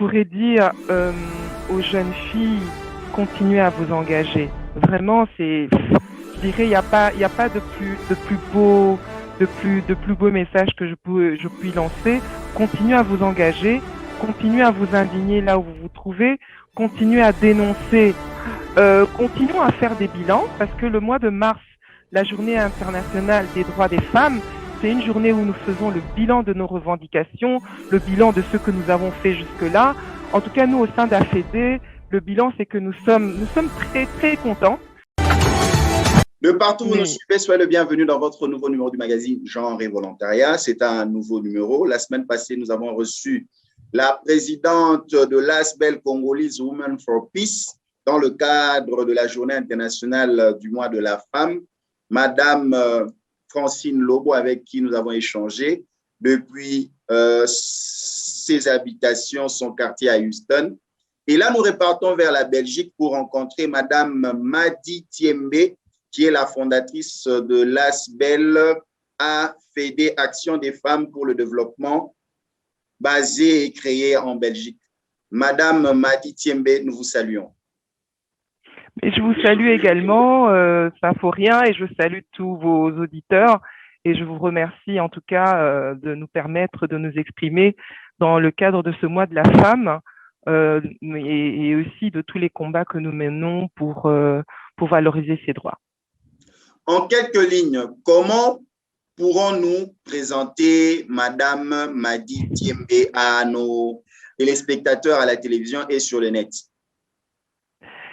pourrais dire aux jeunes filles, continuez à vous engager. Vraiment, je dirais, il y a pas de plus beau, de plus beau message que je puis lancer. Continuez à vous engager, continuez à vous indigner là où vous vous trouvez, continuez à dénoncer, continuons à faire des bilans parce que le mois de mars, la journée internationale des droits des femmes, c'est une journée où nous faisons le bilan de nos revendications, le bilan de ce que nous avons fait jusque-là. En tout cas, nous, au sein d'AFED, le bilan, c'est que nous sommes très, très contents. De partout où vous nous suivez, soyez le bienvenu dans votre nouveau numéro du magazine Genre et Volontariat. C'est un nouveau numéro. La semaine passée, nous avons reçu la présidente de l'ASBEL Congolese Women for Peace dans le cadre de la journée internationale du mois de la femme, Madame Francine Lobo, avec qui nous avons échangé depuis ses habitations, son quartier à Houston. Et là, nous repartons vers la Belgique pour rencontrer Madame Madi Tiembe, qui est la fondatrice de l'ASBEL AFED, Action des femmes pour le développement, basée et créée en Belgique. Madame Madi Tiembe, nous vous saluons. Et je vous salue également, ça ne faut rien, et je salue tous vos auditeurs. Et je vous remercie en tout cas de nous permettre de nous exprimer dans le cadre de ce mois de la femme et aussi de tous les combats que nous menons pour valoriser ces droits. En quelques lignes, comment pourrons-nous présenter Madame Madi Tiembe à nos téléspectateurs à la télévision et sur le net?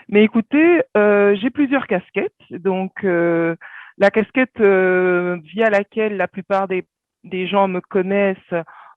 Mais écoutez, j'ai plusieurs casquettes. Donc, la casquette via laquelle la plupart des gens me connaissent,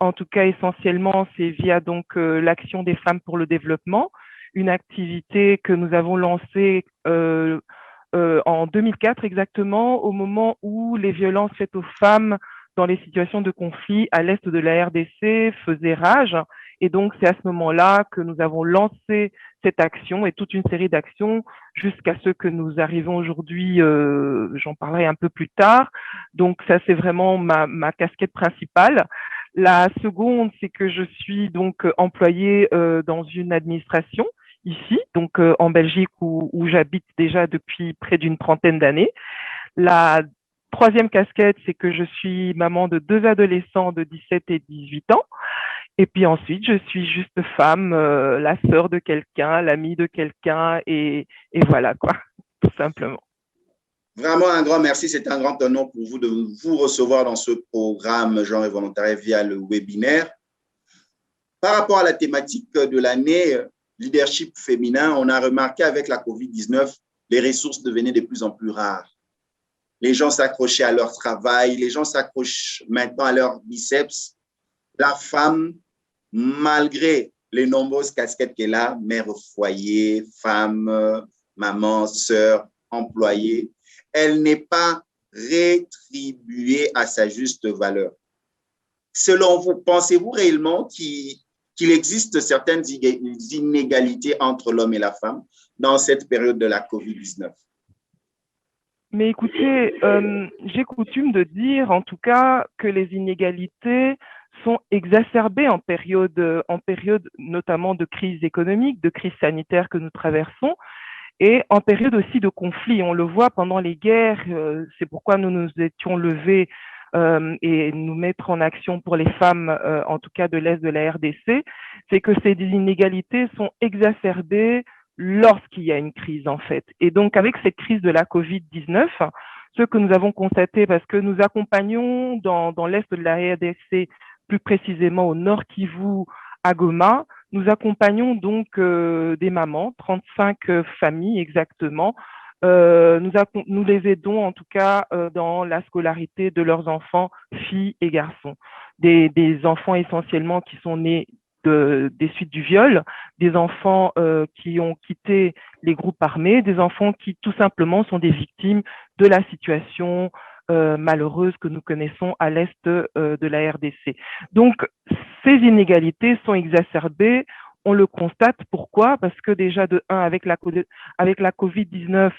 en tout cas essentiellement, c'est via donc l'Action des femmes pour le développement, une activité que nous avons lancée en 2004 exactement, au moment où les violences faites aux femmes dans les situations de conflit à l'est de la RDC faisaient rage. Et donc, c'est à ce moment-là que nous avons lancé cette action et toute une série d'actions jusqu'à ce que nous arrivons aujourd'hui, j'en parlerai un peu plus tard. Donc, ça, c'est vraiment ma casquette principale. La seconde, c'est que je suis donc employée dans une administration ici, donc en Belgique où j'habite déjà depuis près d'une trentaine d'années. La troisième casquette, c'est que je suis maman de 2 adolescents de 17 et 18 ans. Et puis ensuite, je suis juste femme, la sœur de quelqu'un, l'amie de quelqu'un, et voilà quoi, tout simplement. Vraiment un grand merci, c'est un grand honneur pour vous de vous recevoir dans ce programme Genre et Volontariat via le webinaire. Par rapport à la thématique de l'année leadership féminin, on a remarqué avec la COVID-19, les ressources devenaient de plus en plus rares. Les gens s'accrochaient à leur travail, les gens s'accrochent maintenant à leurs biceps. La femme, malgré les nombreuses casquettes qu'elle a, mère au foyer, femme, maman, sœur, employée, elle n'est pas rétribuée à sa juste valeur. Selon vous, pensez-vous réellement qu'il existe certaines inégalités entre l'homme et la femme dans cette période de la COVID-19? Mais écoutez, j'ai coutume de dire en tout cas que les inégalités sont exacerbées en période notamment de crise économique, de crise sanitaire que nous traversons, et en période aussi de conflit. On le voit pendant les guerres, c'est pourquoi nous nous étions levés et nous mettre en action pour les femmes, en tout cas de l'Est de la RDC, c'est que ces inégalités sont exacerbées lorsqu'il y a une crise en fait. Et donc avec cette crise de la COVID-19, ce que nous avons constaté, parce que nous accompagnons dans l'Est de la RDC, plus précisément au Nord Kivu, à Goma, nous accompagnons donc des mamans, 35 familles exactement. Nous les aidons en tout cas dans la scolarité de leurs enfants, filles et garçons. Des enfants essentiellement qui sont nés des suites du viol, des enfants qui ont quitté les groupes armés, des enfants qui tout simplement sont des victimes de la situation malheureuse que nous connaissons à l'est de la RDC. Donc, ces inégalités sont exacerbées. On le constate. Pourquoi? Parce que déjà, de un, avec la COVID-19,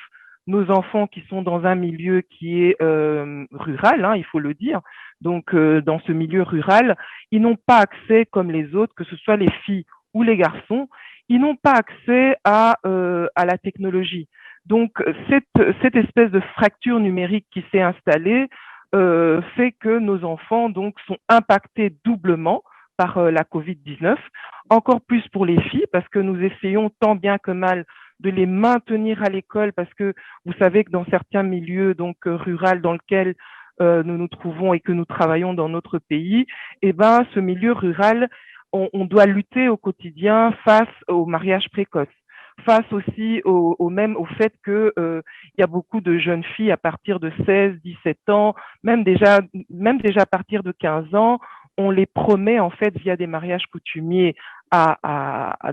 nos enfants qui sont dans un milieu qui est rural, il faut le dire, donc dans ce milieu rural, ils n'ont pas accès comme les autres, que ce soit les filles ou les garçons, ils n'ont pas accès à la technologie. Donc, cette espèce de fracture numérique qui s'est installée fait que nos enfants donc, sont impactés doublement par la COVID-19, encore plus pour les filles, parce que nous essayons tant bien que mal de les maintenir à l'école, parce que vous savez que dans certains milieux donc ruraux dans lesquels nous nous trouvons et que nous travaillons dans notre pays, eh ben, ce milieu rural, on doit lutter au quotidien face au mariage précoce, face aussi au fait que il y a beaucoup de jeunes filles à partir de 16, 17 ans, même déjà à partir de 15 ans, on les promet en fait via des mariages coutumiers à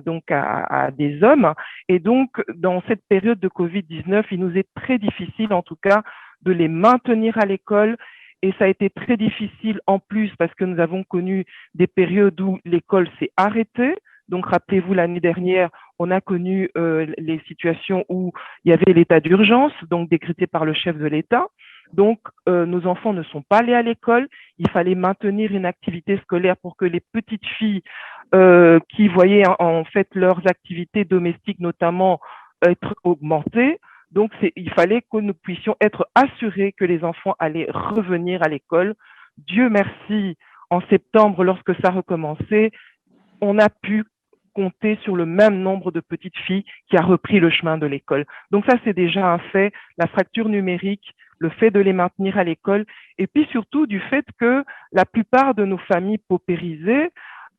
des hommes. Et donc, dans cette période de Covid-19, il nous est très difficile en tout cas de les maintenir à l'école. Et ça a été très difficile en plus parce que nous avons connu des périodes où l'école s'est arrêtée. Donc, rappelez-vous, l'année dernière, on a connu les situations où il y avait l'état d'urgence, donc décrété par le chef de l'État. Donc, nos enfants ne sont pas allés à l'école. Il fallait maintenir une activité scolaire pour que les petites filles qui voyaient en fait leurs activités domestiques notamment être augmentées. Donc, il fallait que nous puissions être assurés que les enfants allaient revenir à l'école. Dieu merci, en septembre, lorsque ça recommençait, on a pu compter sur le même nombre de petites filles qui a repris le chemin de l'école. Donc ça, c'est déjà un fait. La fracture numérique, le fait de les maintenir à l'école, et puis surtout du fait que la plupart de nos familles paupérisées,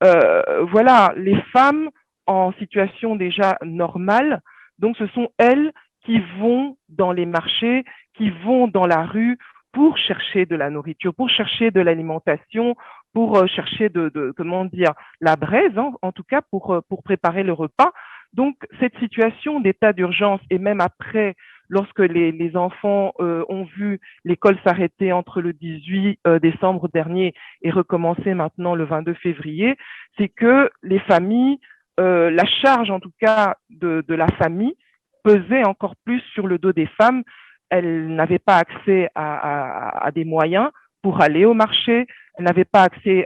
voilà, les femmes en situation déjà normale, donc ce sont elles qui vont dans les marchés, qui vont dans la rue pour chercher de la nourriture, pour chercher de l'alimentation, pour chercher comment dire, la braise, hein, en tout cas pour préparer le repas. Donc, cette situation d'état d'urgence, et même après, lorsque les enfants ont vu l'école s'arrêter entre le 18 décembre dernier et recommencer maintenant le 22 février, c'est que les familles, la charge en tout cas de la famille, pesait encore plus sur le dos des femmes. Elles n'avaient pas accès à des moyens pour aller au marché, elles n'avaient pas accès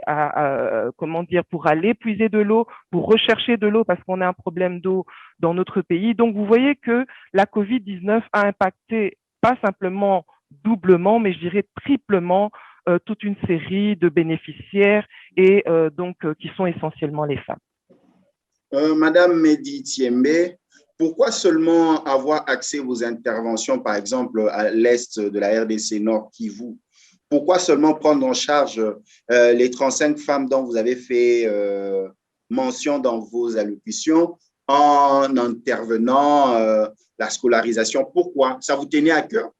comment dire, pour aller puiser de l'eau, pour rechercher de l'eau parce qu'on a un problème d'eau dans notre pays. Donc, vous voyez que la COVID-19 a impacté pas simplement doublement, mais je dirais triplement toute une série de bénéficiaires et qui sont essentiellement les femmes. Madame Mehdi Thiembe, pourquoi seulement avoir axé vos interventions, par exemple, à l'est de la RDC Nord Kivu? Pourquoi seulement prendre en charge les 35 femmes dont vous avez fait mention dans vos allocutions en intervenant la scolarisation? Pourquoi? Ça vous tenait à cœur?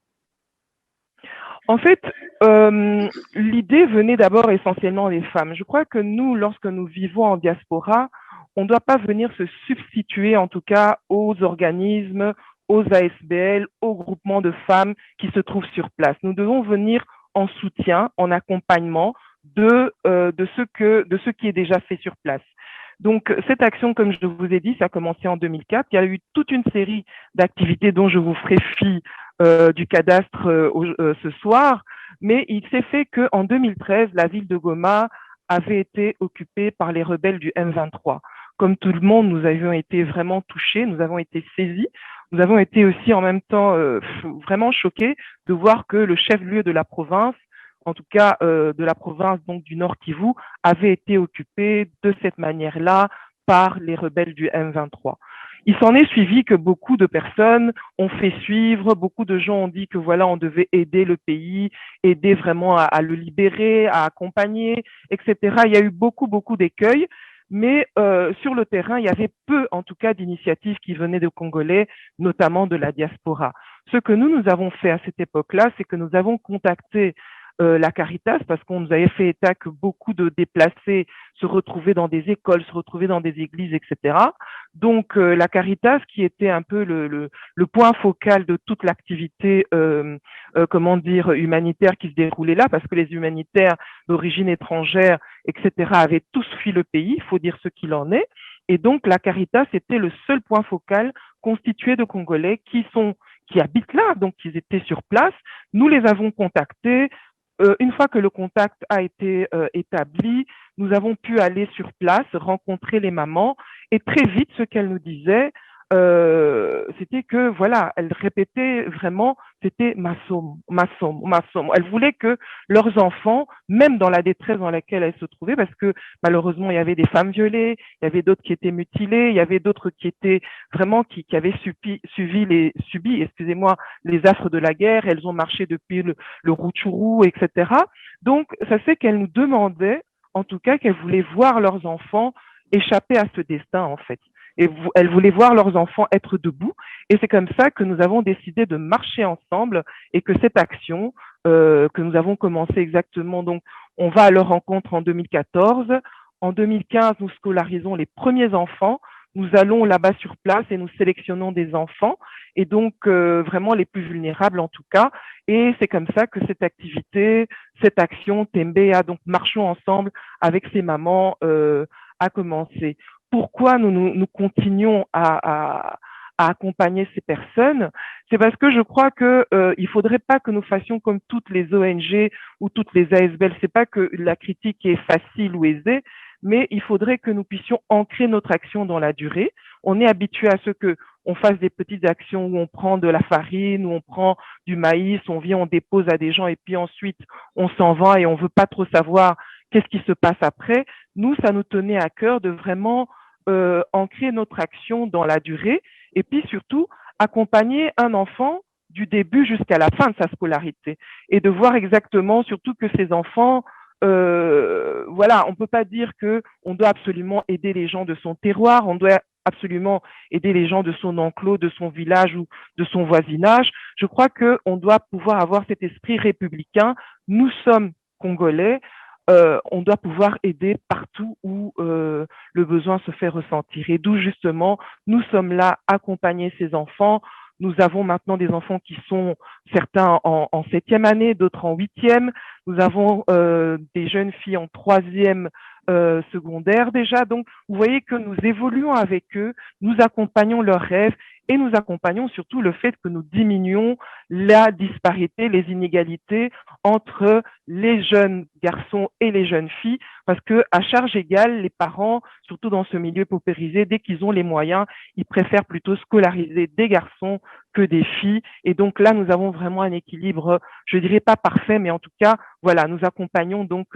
En fait, l'idée venait d'abord essentiellement des femmes. Je crois que nous, lorsque nous vivons en diaspora, on ne doit pas venir se substituer, en tout cas, aux organismes, aux ASBL, aux groupements de femmes qui se trouvent sur place. Nous devons venir en soutien, en accompagnement de ce qui est déjà fait sur place. Donc, cette action, comme je vous ai dit, ça a commencé en 2004. Il y a eu toute une série d'activités dont je vous ferai fi du cadastre ce soir. Mais il s'est fait qu'en 2013, la ville de Goma avait été occupée par les rebelles du M23. Comme tout le monde, nous avions été vraiment touchés, nous avons été saisis. Nous avons été aussi en même temps vraiment choqués de voir que le chef-lieu de la province, en tout cas de la province donc du Nord Kivu, avait été occupé de cette manière-là par les rebelles du M23. Il s'en est suivi que beaucoup de personnes ont fait suivre, beaucoup de gens ont dit que voilà, on devait aider le pays, aider vraiment à le libérer, à accompagner, etc. Il y a eu beaucoup d'écueils. Mais sur le terrain, il y avait peu, en tout cas, d'initiatives qui venaient de Congolais, notamment de la diaspora. Ce que nous avons fait à cette époque-là, c'est que nous avons contacté la Caritas parce qu'on nous avait fait état que beaucoup de déplacés se retrouvaient dans des écoles, se retrouvaient dans des églises, etc. Donc, la Caritas, qui était un peu le point focal de toute l'activité, comment dire, humanitaire qui se déroulait là, parce que les humanitaires d'origine étrangère, etc., avaient tous fui le pays, il faut dire ce qu'il en est. Et donc, la Caritas était le seul point focal constitué de Congolais qui habitent là, donc ils étaient sur place. Nous les avons contactés. Une fois que le contact a été établi, nous avons pu aller sur place, rencontrer les mamans Et très vite, ce qu'elle nous disait, c'était que, voilà, elle répétait vraiment, c'était ma somme, ma somme, ma somme. Elle voulait que leurs enfants, même dans la détresse dans laquelle elles se trouvaient, parce que malheureusement, il y avait des femmes violées, il y avait d'autres qui étaient mutilées, il y avait d'autres qui étaient vraiment, qui avaient subi, excusez-moi, les affres de la guerre, elles ont marché depuis le Rutshuru, etc. Donc, ça fait qu'elles nous demandaient, en tout cas, qu'elles voulaient voir leurs enfants échapper à ce destin, en fait. Et elles voulaient voir leurs enfants être debout. Et c'est comme ça que nous avons décidé de marcher ensemble et que cette action que nous avons commencé exactement, donc on va à leur rencontre en 2014. En 2015, nous scolarisons les premiers enfants. Nous allons là-bas sur place et nous sélectionnons des enfants, et donc vraiment les plus vulnérables en tout cas. Et c'est comme ça que cette activité, cette action Tembea, donc marchons ensemble avec ces mamans, a commencé. Pourquoi nous continuons à accompagner ces personnes? C'est parce que je crois que il faudrait pas que nous fassions comme toutes les ONG ou toutes les ASBL. C'est pas que la critique est facile ou aisée, mais il faudrait que nous puissions ancrer notre action dans la durée. On est habitué à ce que on fasse des petites actions où on prend de la farine, où on prend du maïs, on vient, on dépose à des gens et puis ensuite on s'en va et on veut pas trop savoir qu'est-ce qui se passe après. Nous, ça nous tenait à cœur de vraiment ancrer notre action dans la durée et puis surtout accompagner un enfant du début jusqu'à la fin de sa scolarité et de voir exactement surtout que ces enfants, voilà, on ne peut pas dire qu'on doit absolument aider les gens de son terroir, on doit absolument aider les gens de son enclos, de son village ou de son voisinage. Je crois qu'on doit pouvoir avoir cet esprit républicain. Nous sommes Congolais, on doit pouvoir aider partout où le besoin se fait ressentir. Et d'où justement, nous sommes là, accompagner ces enfants. Nous avons maintenant des enfants qui sont certains en 7e année, d'autres en 8e. Nous avons des jeunes filles en 3e secondaire déjà. Donc, vous voyez que nous évoluons avec eux, nous accompagnons leurs rêves et nous accompagnons surtout le fait que nous diminuons la disparité, les inégalités entre les jeunes garçons et les jeunes filles, parce que à charge égale, les parents, surtout dans ce milieu paupérisé, dès qu'ils ont les moyens, ils préfèrent plutôt scolariser des garçons que des filles. Et donc là, nous avons vraiment un équilibre, je dirais pas parfait, mais en tout cas, voilà, nous accompagnons donc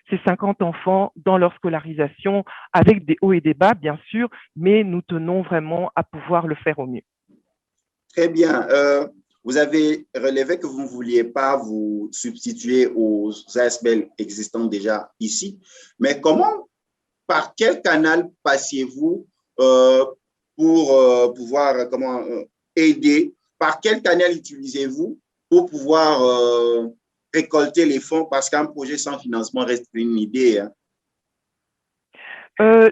ces 50 enfants dans leur scolarisation avec des hauts et des bas, bien sûr, mais nous tenons vraiment à pouvoir le faire au mieux. Très bien. Vous avez relevé que vous ne vouliez pas vous substituer aux ASBL existants déjà ici, mais comment, par quel canal passiez-vous pour pouvoir aider? Par quel canal utilisez-vous pour pouvoir récolter les fonds? Parce qu'un projet sans financement reste une idée. Hein.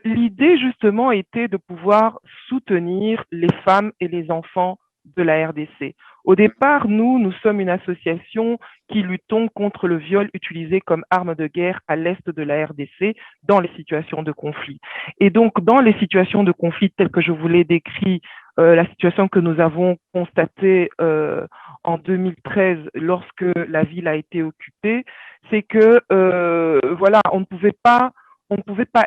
L'idée, justement, était de pouvoir soutenir les femmes et les enfants de la RDC. Au départ, nous sommes une association qui luttons contre le viol utilisé comme arme de guerre à l'est de la RDC dans les situations de conflit. Et donc, dans les situations de conflit telles que je vous l'ai décrit, la situation que nous avons constatée en 2013 lorsque la ville a été occupée, c'est que, voilà, on ne pouvait pas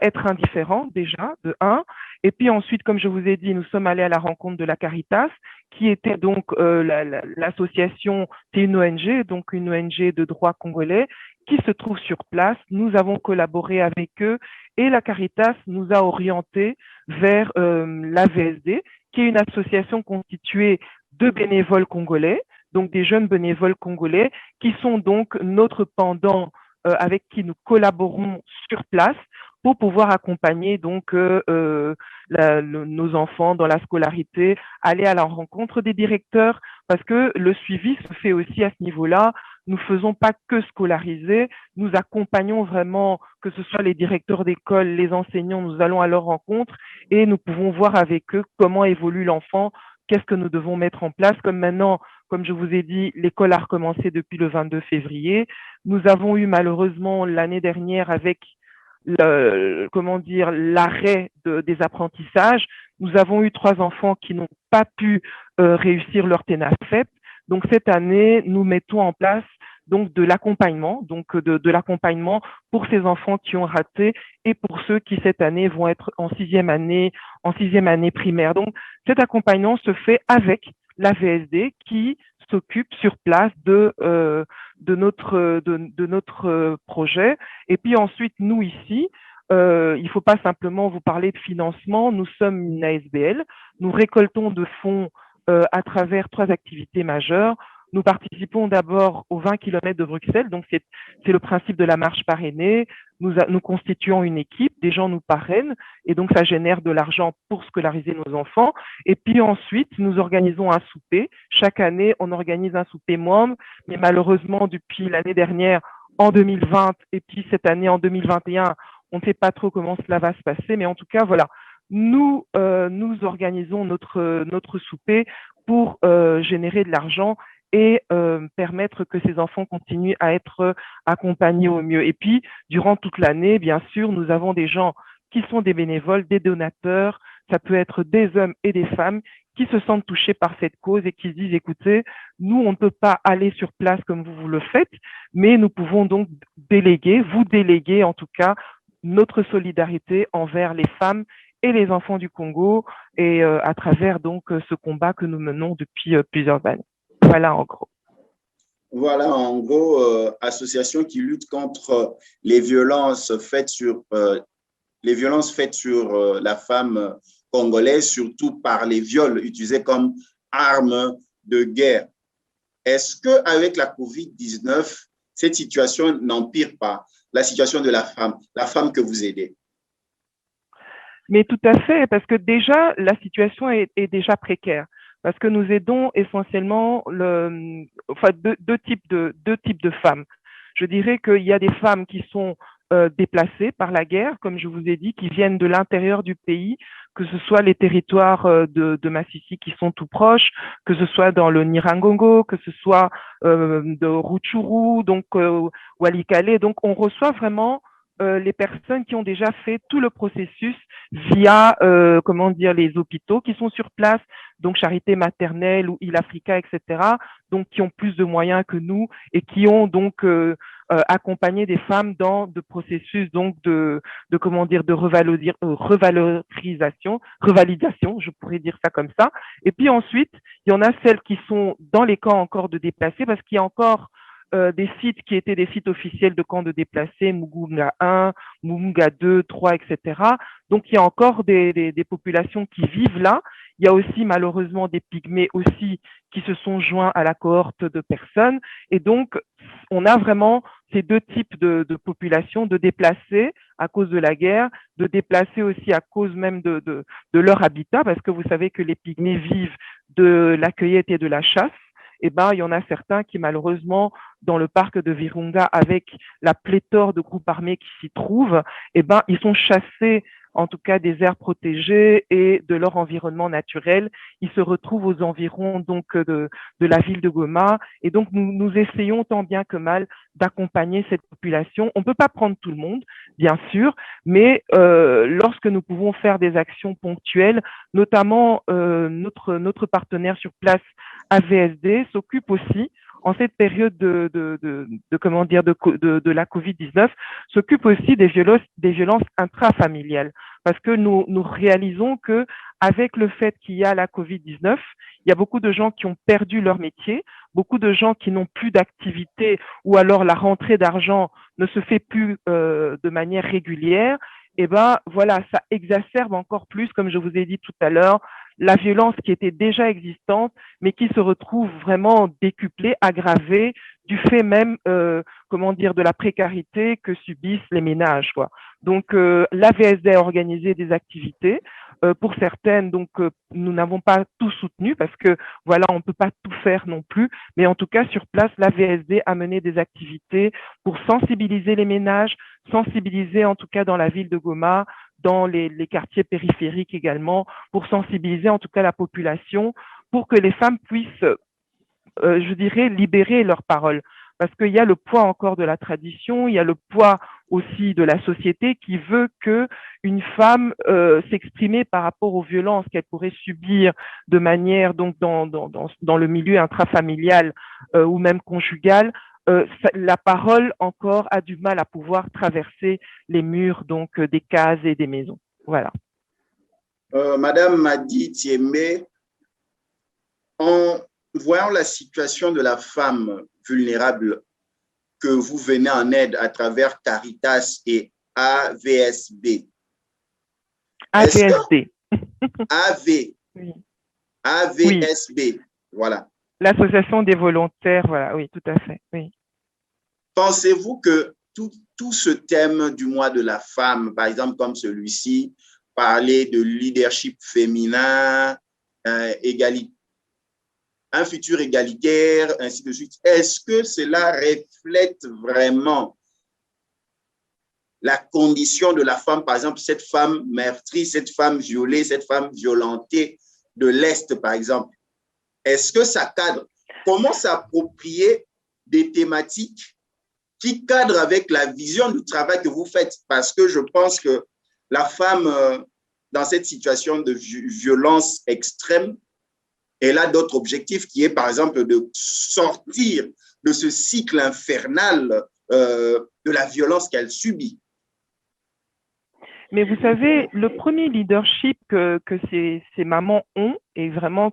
être indifférent déjà, de un. Et puis ensuite, comme je vous ai dit, nous sommes allés à la rencontre de la Caritas, qui était donc l'association, c'est une ONG, donc une ONG de droit congolais, qui se trouve sur place. Nous avons collaboré avec eux et la Caritas nous a orientés vers la VSD, qui est une association constituée de bénévoles congolais, donc des jeunes bénévoles congolais, qui sont donc notre pendant avec qui nous collaborons sur place pour pouvoir accompagner donc nos enfants dans la scolarité, aller à la rencontre des directeurs, parce que le suivi se fait aussi à ce niveau-là. Nous ne faisons pas que scolariser, nous accompagnons vraiment, que ce soit les directeurs d'école, les enseignants, nous allons à leur rencontre et nous pouvons voir avec eux comment évolue l'enfant, qu'est-ce que nous devons mettre en place. Comme maintenant, comme je vous ai dit, l'école a recommencé depuis le 22 février. Nous avons eu malheureusement l'année dernière avec l'arrêt des apprentissages. Nous avons eu 3 enfants qui n'ont pas pu réussir leur TENAFEP. Donc cette année, nous mettons en place donc de l'accompagnement, donc de l'accompagnement pour ces enfants qui ont raté et pour ceux qui cette année vont être en sixième année primaire. Donc cet accompagnement se fait avec la VSD qui s'occupe sur place de notre projet. Et puis ensuite, nous ici, il ne faut pas simplement vous parler de financement. Nous sommes une ASBL. Nous récoltons de fonds à travers 3 activités majeures. Nous participons d'abord aux 20 km de Bruxelles. Donc, c'est le principe de la marche parrainée. Nous constituons une équipe. Des gens nous parrainent. Et donc, ça génère de l'argent pour scolariser nos enfants. Et puis ensuite, nous organisons un souper. Chaque année, on organise un souper membre. Mais malheureusement, depuis l'année dernière, en 2020, et puis cette année, en 2021, on ne sait pas trop comment cela va se passer, mais en tout cas, voilà, nous organisons notre souper pour générer de l'argent et permettre que ces enfants continuent à être accompagnés au mieux. Et puis, durant toute l'année, bien sûr, nous avons des gens qui sont des bénévoles, des donateurs, ça peut être des hommes et des femmes qui se sentent touchés par cette cause et qui se disent, écoutez, nous, on ne peut pas aller sur place comme vous le faites, mais nous pouvons donc vous déléguer en tout cas notre solidarité envers les femmes et les enfants du Congo et à travers donc ce combat que nous menons depuis plusieurs années. Voilà en gros. Voilà en gros, association qui lutte contre les violences faites sur la femme congolaise, surtout par les viols utilisés comme armes de guerre. Est-ce qu'avec la COVID-19, cette situation n'empire pas la situation de la femme que vous aidez? Mais tout à fait, parce que déjà, la situation est déjà précaire. Parce que nous aidons essentiellement deux types de femmes. Je dirais qu'il y a des femmes qui sont déplacées par la guerre, comme je vous ai dit, qui viennent de l'intérieur du pays, que ce soit les territoires de Masisi qui sont tout proches, que ce soit dans le Nirangongo, que ce soit de Rutshuru, donc Walikale. Donc on reçoit vraiment les personnes qui ont déjà fait tout le processus via les hôpitaux qui sont sur place, donc Charité Maternelle ou Il Africa, etc., donc qui ont plus de moyens que nous et qui ont donc accompagné des femmes dans de processus donc de revalidation, je pourrais dire ça comme ça. Et puis ensuite, il y en a celles qui sont dans les camps encore de déplacés parce qu'il y a encore des sites qui étaient des sites officiels de camps de déplacés, Mugunga 1, Mugunga 2, 3, etc. Donc, il y a encore des populations qui vivent là. Il y a aussi, malheureusement, des pygmées aussi qui se sont joints à la cohorte de personnes. Et donc, on a vraiment ces deux types de populations, de déplacés à cause de la guerre, de déplacés aussi à cause même de leur habitat, parce que vous savez que les pygmées vivent de la cueillette et de la chasse. Eh ben, il y en a certains qui, malheureusement, dans le parc de Virunga, avec la pléthore de groupes armés qui s'y trouvent, eh ben, ils sont chassés, en tout cas des aires protégées et de leur environnement naturel. Ils se retrouvent aux environs donc de la ville de Goma. Et donc, nous essayons tant bien que mal d'accompagner cette population. On ne peut pas prendre tout le monde, bien sûr, mais lorsque nous pouvons faire des actions ponctuelles, notamment notre partenaire sur place, AVSD, s'occupe aussi en cette période de la COVID-19, s'occupe aussi des violences intrafamiliales. Parce que nous réalisons que avec le fait qu'il y a la COVID-19, il y a beaucoup de gens qui ont perdu leur métier, beaucoup de gens qui n'ont plus d'activité ou alors la rentrée d'argent ne se fait plus de manière régulière. Et ben voilà, ça exacerbe encore plus, comme je vous ai dit tout à l'heure, la violence qui était déjà existante, mais qui se retrouve vraiment décuplée, aggravée, du fait même, de la précarité que subissent les ménages, quoi. Donc, l'AVSD a organisé des activités. Pour certaines, donc, nous n'avons pas tout soutenu parce que, voilà, on ne peut pas tout faire non plus. Mais en tout cas, sur place, l'AVSD a mené des activités pour sensibiliser les ménages, sensibiliser en tout cas dans la ville de Goma, dans les quartiers périphériques également, pour sensibiliser en tout cas la population, pour que les femmes puissent, je dirais, libérer leurs paroles. Parce qu'il y a le poids encore de la tradition, il y a le poids aussi de la société qui veut que une femme s'exprimer par rapport aux violences qu'elle pourrait subir de manière donc dans le milieu intrafamilial ou même conjugal la parole encore a du mal à pouvoir traverser les murs donc des cases et des maisons. Voilà. Madame Madi Thiemé, en voyant la situation de la femme vulnérable que vous venez en aide à travers Caritas et AVSB. AVSB. Oui. AVSB, oui. Voilà. L'association des volontaires, voilà, oui, tout à fait. Oui. Pensez-vous que tout ce thème du mois de la femme, par exemple comme celui-ci, parler de leadership féminin, un futur égalitaire, ainsi de suite, est-ce que cela reflète vraiment la condition de la femme, par exemple, cette femme meurtrie, cette femme violée, cette femme violentée de l'Est, par exemple? Est-ce que ça cadre? Comment s'approprier des thématiques qui cadrent avec la vision du travail que vous faites? Parce que je pense que la femme, dans cette situation de violence extrême, elle a d'autres objectifs qui est, par exemple, de sortir de ce cycle infernal de la violence qu'elle subit. Mais vous savez, le premier leadership que ces mamans ont, et vraiment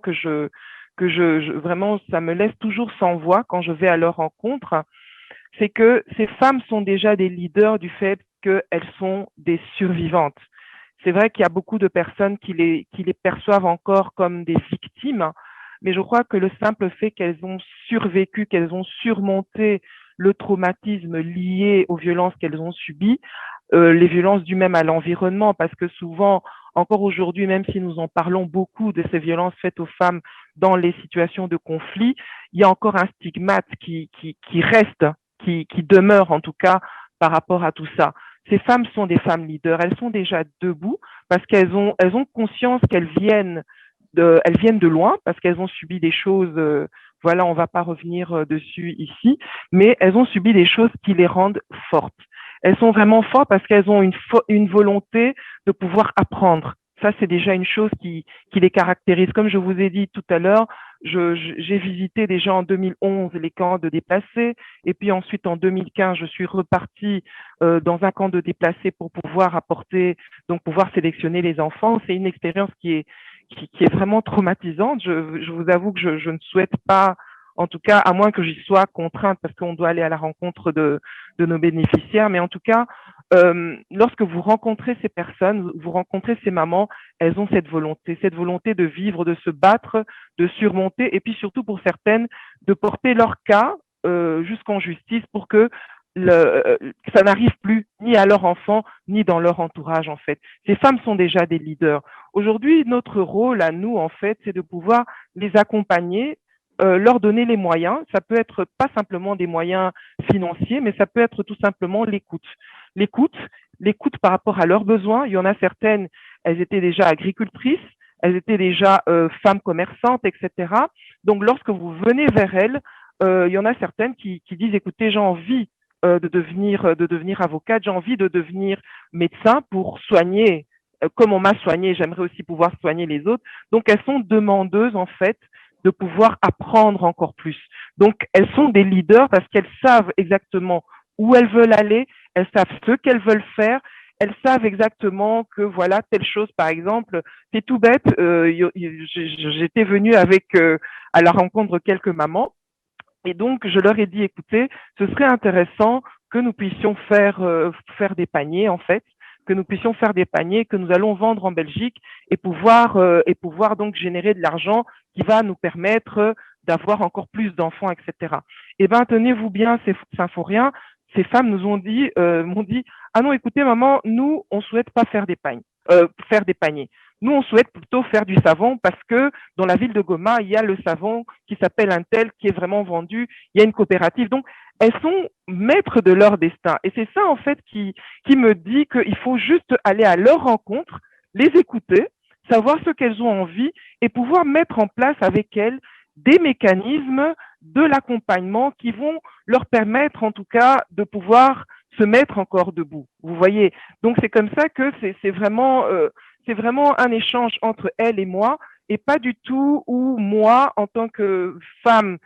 vraiment, ça me laisse toujours sans voix quand je vais à leur rencontre, c'est que ces femmes sont déjà des leaders du fait qu'elles sont des survivantes. C'est vrai qu'il y a beaucoup de personnes qui les perçoivent encore comme des victimes, mais je crois que le simple fait qu'elles ont survécu, qu'elles ont surmonté le traumatisme lié aux violences qu'elles ont subies, les violences dues même à l'environnement, parce que souvent, encore aujourd'hui, même si nous en parlons beaucoup de ces violences faites aux femmes dans les situations de conflit, il y a encore un stigmate qui reste, qui demeure en tout cas par rapport à tout ça. Ces femmes sont des femmes leaders, elles sont déjà debout parce qu'elles ont conscience qu'elles viennent de loin, parce qu'elles ont subi des choses, voilà, on ne va pas revenir dessus ici, mais elles ont subi des choses qui les rendent fortes. Elles sont vraiment fortes parce qu'elles ont une volonté de pouvoir apprendre. Ça, c'est déjà une chose qui les caractérise. Comme je vous ai dit tout à l'heure, j'ai visité déjà en 2011 les camps de déplacés, et puis ensuite en 2015, je suis repartie dans un camp de déplacés pour pouvoir apporter, donc pouvoir sélectionner les enfants. C'est une expérience qui est vraiment traumatisante. Je vous avoue que je ne souhaite pas, en tout cas, à moins que j'y sois contrainte, parce qu'on doit aller à la rencontre de nos bénéficiaires, mais en tout cas, lorsque vous rencontrez ces personnes, vous rencontrez ces mamans, elles ont cette volonté de vivre, de se battre, de surmonter, et puis surtout pour certaines, de porter leur cas jusqu'en justice pour que ça n'arrive plus ni à leur enfant, ni dans leur entourage, en fait. Ces femmes sont déjà des leaders. Aujourd'hui, notre rôle à nous, en fait, c'est de pouvoir les accompagner, leur donner les moyens. Ça peut être pas simplement des moyens financiers, mais ça peut être tout simplement l'écoute. L'écoute par rapport à leurs besoins. Il y en a certaines, elles étaient déjà agricultrices, elles étaient déjà femmes commerçantes, etc. Donc, lorsque vous venez vers elles, il y en a certaines qui disent, écoutez, j'ai envie de devenir avocate, j'ai envie de devenir médecin pour soigner, comme on m'a soigné, j'aimerais aussi pouvoir soigner les autres. Donc, elles sont demandeuses, en fait, de pouvoir apprendre encore plus. Donc, elles sont des leaders parce qu'elles savent exactement où elles veulent aller, elles savent ce qu'elles veulent faire, elles savent exactement que voilà, telle chose, par exemple, c'est tout bête, j'étais venue avec à la rencontre de quelques mamans, et donc je leur ai dit, écoutez, ce serait intéressant que nous puissions faire des paniers, en fait, que nous puissions faire des paniers que nous allons vendre en Belgique et pouvoir donc générer de l'argent qui va nous permettre d'avoir encore plus d'enfants, etc. Eh bien, tenez-vous bien, ces symphoriens, ces femmes nous ont dit, m'ont dit, ah non, écoutez, maman, nous, on souhaite pas faire des paniers. Nous, on souhaite plutôt faire du savon parce que dans la ville de Goma, il y a le savon qui s'appelle Intel qui est vraiment vendu. Il y a une coopérative. Donc, elles sont maîtres de leur destin. Et c'est ça, en fait, qui me dit qu'il faut juste aller à leur rencontre, les écouter, savoir ce qu'elles ont envie et pouvoir mettre en place avec elles des mécanismes de l'accompagnement qui vont leur permettre, en tout cas, de pouvoir se mettre encore debout. Vous voyez? Donc, c'est comme ça que c'est vraiment un échange entre elles et moi, et pas du tout où moi, en tant que femme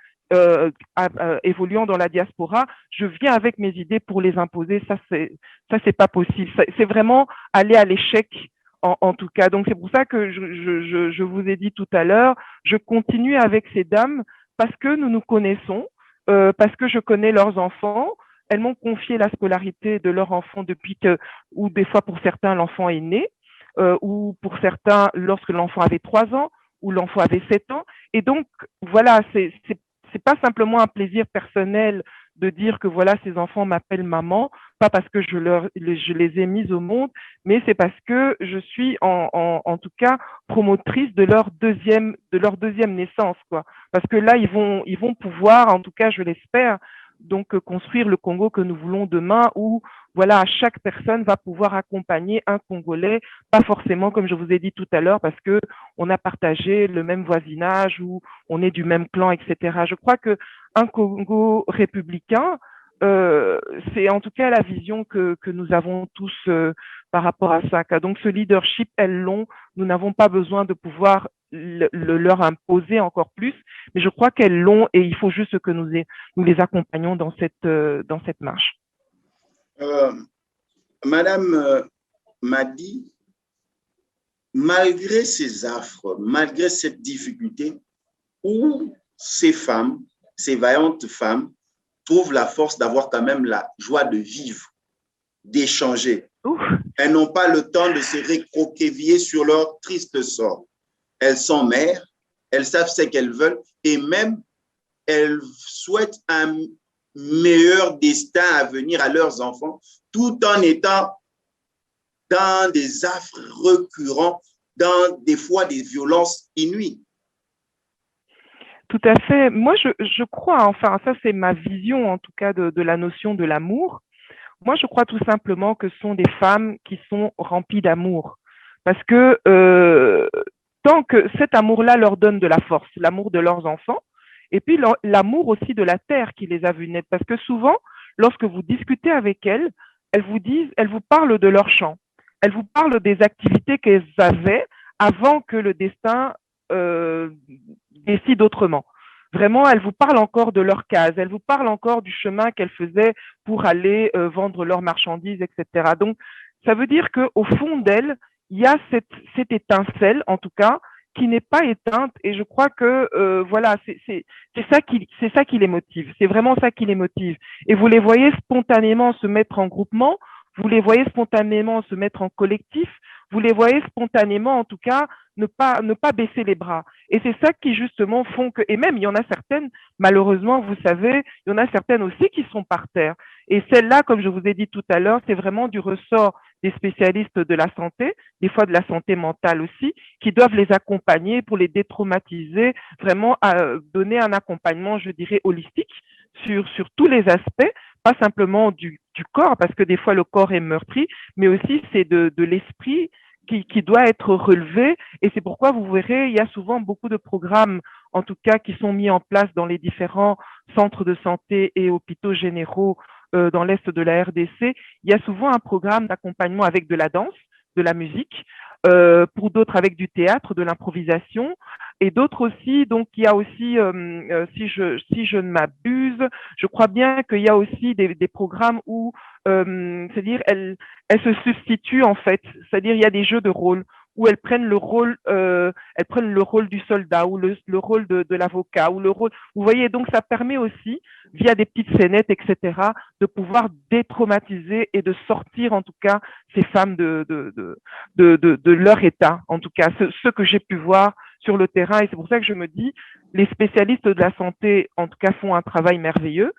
évoluant dans la diaspora, je viens avec mes idées pour les imposer. Ça, c'est pas possible. C'est vraiment aller à l'échec en tout cas. Donc, c'est pour ça que je vous ai dit tout à l'heure, je continue avec ces dames parce que nous nous connaissons, parce que je connais leurs enfants. Elles m'ont confié la scolarité de leur enfant depuis que, ou des fois pour certains, l'enfant est né, ou pour certains, lorsque l'enfant avait 3 ans, ou l'enfant avait 7 ans. Et donc, voilà, c'est pas simplement un plaisir personnel de dire que voilà, ces enfants m'appellent maman, pas parce que je les ai mis au monde, mais c'est parce que je suis en tout cas promotrice de leur deuxième naissance, quoi. Parce que là, ils vont pouvoir, en tout cas, je l'espère, donc construire le Congo que nous voulons demain, où voilà, chaque personne va pouvoir accompagner un Congolais, pas forcément, comme je vous ai dit tout à l'heure, parce que on a partagé le même voisinage ou on est du même clan, etc. Je crois que un Congo républicain, c'est en tout cas la vision que nous avons tous par rapport à ça. Donc ce leadership, elles l'ont. Nous n'avons pas besoin de pouvoir leur imposer encore plus, mais je crois qu'elles l'ont et il faut juste que nous les accompagnons dans cette marche. Madame Madi, malgré ces affres, malgré cette difficulté, où ces femmes, ces vaillantes femmes, trouvent la force d'avoir quand même la joie de vivre, d'échanger. Elles n'ont pas le temps de se recroqueviller sur leur triste sort. Elles sont mères, elles savent ce qu'elles veulent et même elles souhaitent un meilleur destin à venir à leurs enfants, tout en étant dans des affres récurrents, dans des fois des violences inouïes. Tout à fait. Moi, je crois, enfin, ça c'est ma vision en tout cas de la notion de l'amour. Moi, je crois tout simplement que ce sont des femmes qui sont remplies d'amour. Parce que tant que cet amour-là leur donne de la force, l'amour de leurs enfants, et puis l'amour aussi de la terre qui les a vues naître. Parce que souvent, lorsque vous discutez avec elles, elles vous parlent de leur champ. Elles vous parlent des activités qu'elles avaient avant que le destin décide autrement. Vraiment, elles vous parlent encore de leur case, elles vous parlent encore du chemin qu'elles faisaient pour aller vendre leurs marchandises, etc. Donc, ça veut dire qu'au fond d'elles, il y a cette étincelle, en tout cas, qui n'est pas éteinte. Et je crois que voilà, c'est ça qui les motive. C'est vraiment ça qui les motive. Et vous les voyez spontanément se mettre en groupement, vous les voyez spontanément se mettre en collectif, vous les voyez spontanément, en tout cas, ne pas baisser les bras. Et c'est ça qui justement font que, et même il y en a certaines, malheureusement, vous savez, il y en a certaines aussi qui sont par terre. Et celles-là, comme je vous ai dit tout à l'heure, c'est vraiment du ressort des spécialistes de la santé, des fois de la santé mentale aussi, qui doivent les accompagner pour les détraumatiser, vraiment donner un accompagnement, je dirais, holistique sur tous les aspects, pas simplement du corps, parce que des fois le corps est meurtri, mais aussi c'est de l'esprit qui doit être relevé. Et c'est pourquoi vous verrez, il y a souvent beaucoup de programmes, en tout cas, qui sont mis en place dans les différents centres de santé et hôpitaux généraux dans l'Est de la RDC. Il y a souvent un programme d'accompagnement avec de la danse, de la musique, pour d'autres avec du théâtre, de l'improvisation, et d'autres aussi. Donc, il y a aussi, si je ne m'abuse, je crois bien qu'il y a aussi des programmes où, c'est-à-dire, elles se substituent en fait. C'est-à-dire, il y a des jeux de rôle où elles prennent le rôle du soldat ou le rôle de l'avocat ou le rôle. Vous voyez, donc ça permet aussi, via des petites scénettes, etc., de pouvoir détraumatiser et de sortir en tout cas ces femmes de leur état, en tout cas ce que j'ai pu voir sur le terrain. Et c'est pour ça que je me dis, les spécialistes de la santé, en tout cas, font un travail merveilleux.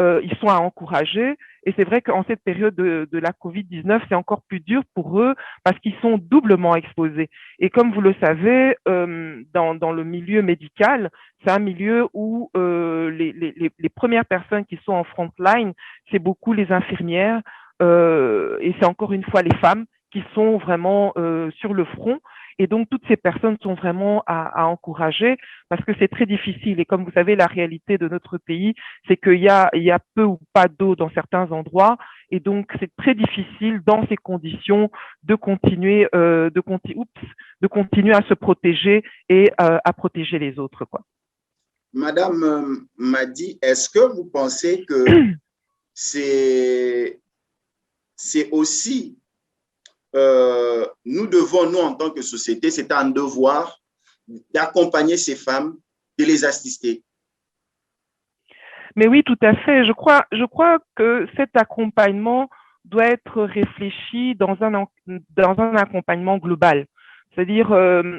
Ils sont à encourager. Et c'est vrai qu'en cette période de la Covid-19, c'est encore plus dur pour eux parce qu'ils sont doublement exposés. Et comme vous le savez, dans le milieu médical, c'est un milieu où les premières personnes qui sont en front line, c'est beaucoup les infirmières et c'est encore une fois les femmes qui sont vraiment sur le front. Et donc, toutes ces personnes sont vraiment à encourager parce que c'est très difficile. Et comme vous savez, la réalité de notre pays, c'est qu'il y a peu ou pas d'eau dans certains endroits. Et donc, c'est très difficile dans ces conditions de continuer, de continuer à se protéger et à protéger les autres, quoi. Madame Madi, est-ce que vous pensez que c'est aussi, nous devons, nous en tant que société, c'est un devoir d'accompagner ces femmes, de les assister? Mais oui, tout à fait. Je crois que cet accompagnement doit être réfléchi dans un accompagnement global. C'est-à-dire,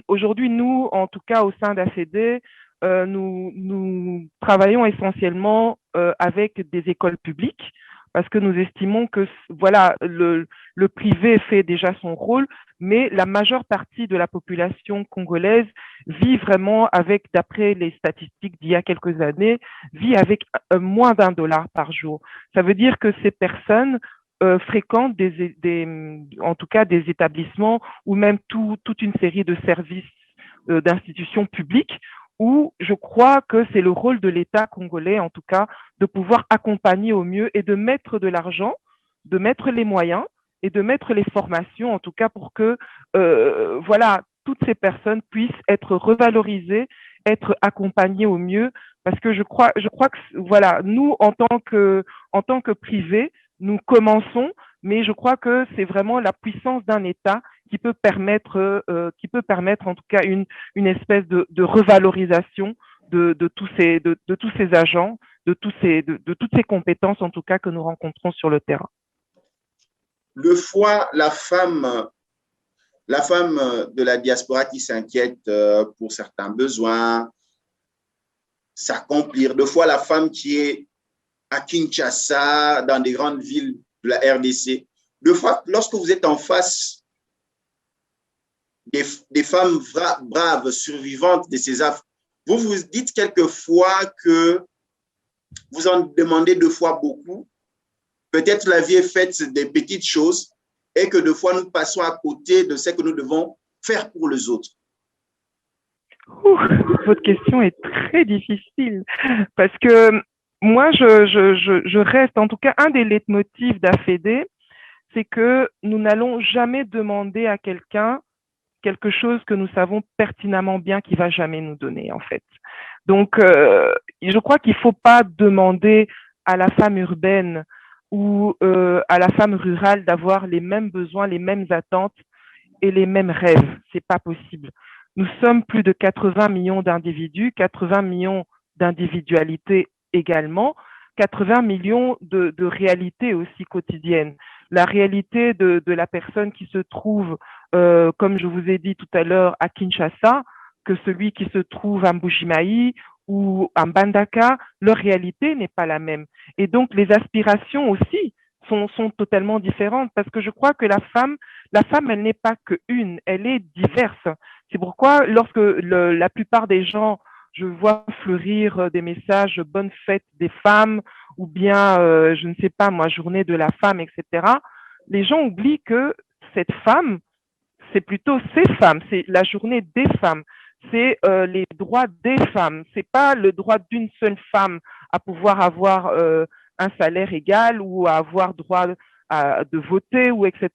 aujourd'hui, nous, en tout cas au sein d'AFED, nous travaillons essentiellement avec des écoles publiques parce que nous estimons que voilà, le privé fait déjà son rôle, mais la majeure partie de la population congolaise vit vraiment avec, d'après les statistiques d'il y a quelques années, vit avec moins d'1 dollar par jour. Ça veut dire que ces personnes fréquentent en tout cas des établissements ou même toute une série de services d'institutions publiques où je crois que c'est le rôle de l'État congolais, en tout cas, de pouvoir accompagner au mieux et de mettre de l'argent, de mettre les moyens et de mettre les formations, en tout cas, pour que voilà, toutes ces personnes puissent être revalorisées, être accompagnées au mieux, parce que je crois que voilà, nous en tant que privé, nous commençons, mais je crois que c'est vraiment la puissance d'un État qui peut permettre en tout cas une espèce de revalorisation de tous ces agents, de toutes ces compétences en tout cas que nous rencontrons sur le terrain. Le foie, la femme de la diaspora qui s'inquiète pour certains besoins, s'accomplir. Deux fois, la femme qui est à Kinshasa, dans des grandes villes de la RDC. Deux fois, lorsque vous êtes en face des femmes braves, survivantes de ces affres, vous vous dites quelquefois que vous en demandez deux fois beaucoup. Peut-être la vie est faite des petites choses et que deux fois nous passons à côté de ce que nous devons faire pour les autres. Votre question est très difficile parce que moi, je reste, en tout cas, un des leitmotifs d'AFED, c'est que nous n'allons jamais demander à quelqu'un quelque chose que nous savons pertinemment bien qu'il va jamais nous donner, en fait. Donc, je crois qu'il ne faut pas demander à la femme urbaine ou à la femme rurale d'avoir les mêmes besoins, les mêmes attentes et les mêmes rêves. C'est pas possible. Nous sommes plus de 80 millions d'individus, 80 millions d'individualités également, 80 millions de réalités aussi quotidiennes. La réalité de la personne qui se trouve, comme je vous ai dit tout à l'heure, à Kinshasa, que celui qui se trouve à Mbujimayi ou à Mbandaka, leur réalité n'est pas la même. Et donc, les aspirations aussi sont totalement différentes parce que je crois que la femme, elle n'est pas qu'une, elle est diverse. C'est pourquoi lorsque la plupart des gens, je vois fleurir des messages bonne fête des femmes ou bien, je ne sais pas moi, journée de la femme, etc., les gens oublient que cette femme, c'est plutôt ces femmes, c'est la journée des femmes, c'est les droits des femmes. C'est pas le droit d'une seule femme à pouvoir avoir un salaire égal ou à avoir droit de voter ou etc.